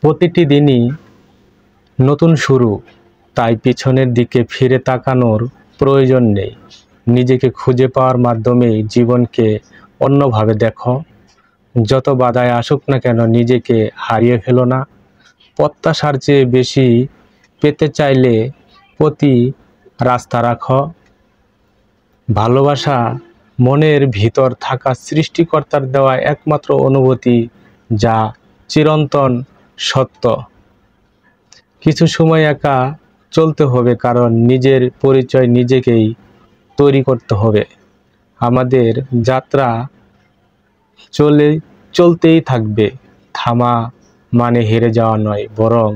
প্রতিটি দিনই নতুন শুরু, তাই পিছনের দিকে ফিরে তাকানোর প্রয়োজন নেই। নিজেকে খুঁজে পাওয়ার মাধ্যমেই জীবনকে অন্যভাবে দেখো। যত বাধায় আসুক না কেন নিজেকে হারিয়ে ফেলো না। প্রত্যাশার চেয়ে বেশি পেতে চাইলে প্রতি রাস্তা রাখো। ভালোবাসা মনের ভিতর থাকা সৃষ্টিকর্তার দেওয়া একমাত্র অনুভূতি, যা চিরন্তন সত্য। কিছু সময় একা চলতে হবে, কারণ নিজের পরিচয় নিজেকেই তৈরি করতে হবে। আমাদের যাত্রা চলতেই থাকবে। থামা মানে হেরে যাওয়া নয়, বরং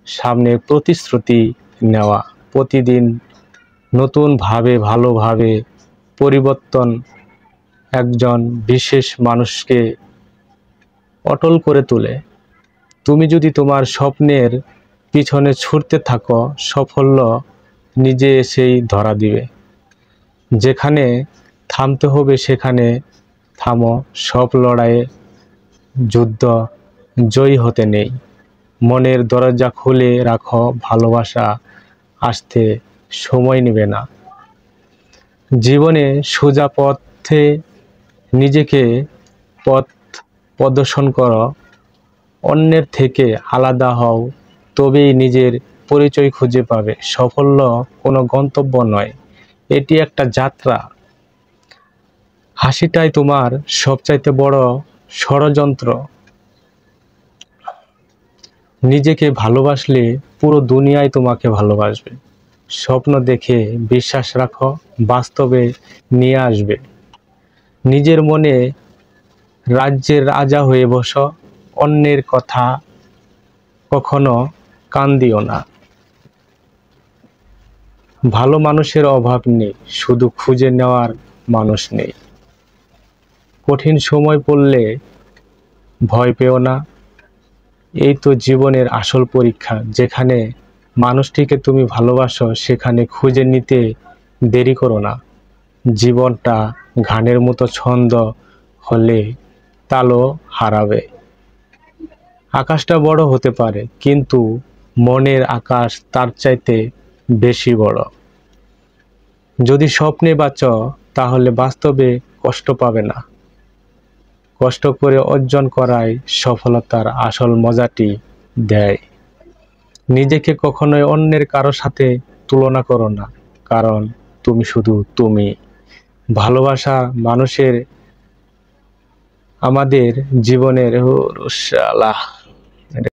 সামনে প্রতিশ্রুতি নেওয়া। প্রতিদিন নতুনভাবে ভালোভাবে পরিবর্তন একজন বিশেষ মানুষকে অটল করে তোলে। তুমি যদি তোমার স্বপ্নের পিছনে ছুটতে থাকো, সাফল্য নিজে এসেই ধরা দিবে। যেখানে থামতে হবে সেখানে থামো। সব লড়াইয়ে যুদ্ধ জয়ী হতে নেই। মনের দরজা খুলে রাখো, ভালোবাসা আসতে সময় নেবে না। জীবনে সোজা পথে নিজেকে পথ প্রদর্শন করো, অন্যের থেকে আলাদা হও, তবেই নিজের পরিচয় খুঁজে পাবে। সাফল্য কোনো গন্তব্য নয়, এটি একটা যাত্রা। হাসিটাই তোমার সবচাইতে বড় ষড়যন্ত্র। নিজেকে ভালোবাসলে পুরো দুনিয়ায় তোমাকে ভালোবাসবে। স্বপ্ন দেখে বিশ্বাস রাখো, বাস্তবে নিয়ে আসবে। নিজের মনে রাজ্যের রাজা হয়ে বসো, অন্যের কথা কখনো কান দিও না। ভালো মানুষের অভাব নেই, শুধু খুঁজে নেওয়ার মানুষ নেই। কঠিন সময় পড়লে ভয় পেও না, এই তো জীবনের আসল পরীক্ষা। যেখানে মানুষটিকে তুমি ভালোবাসো সেখানে খুঁজে নিতে দেরি করো না। জীবনটা গানের মতো, ছন্দ হলে তালও হারাবে। আকাশটা বড় হতে পারে, কিন্তু মনের আকাশ তার চাইতে বেশি বড়। যদি স্বপ্নে বাঁচো তাহলে বাস্তবে কষ্ট পাবে না। কষ্ট করে অর্জন করাই সফলতার আসল মজাটি দেয়। নিজেকে কখনোই অন্যের কারো সাথে তুলনা করো না, কারণ তুমি শুধু তুমি। ভালোবাসা মানুষের আমাদের জীবনের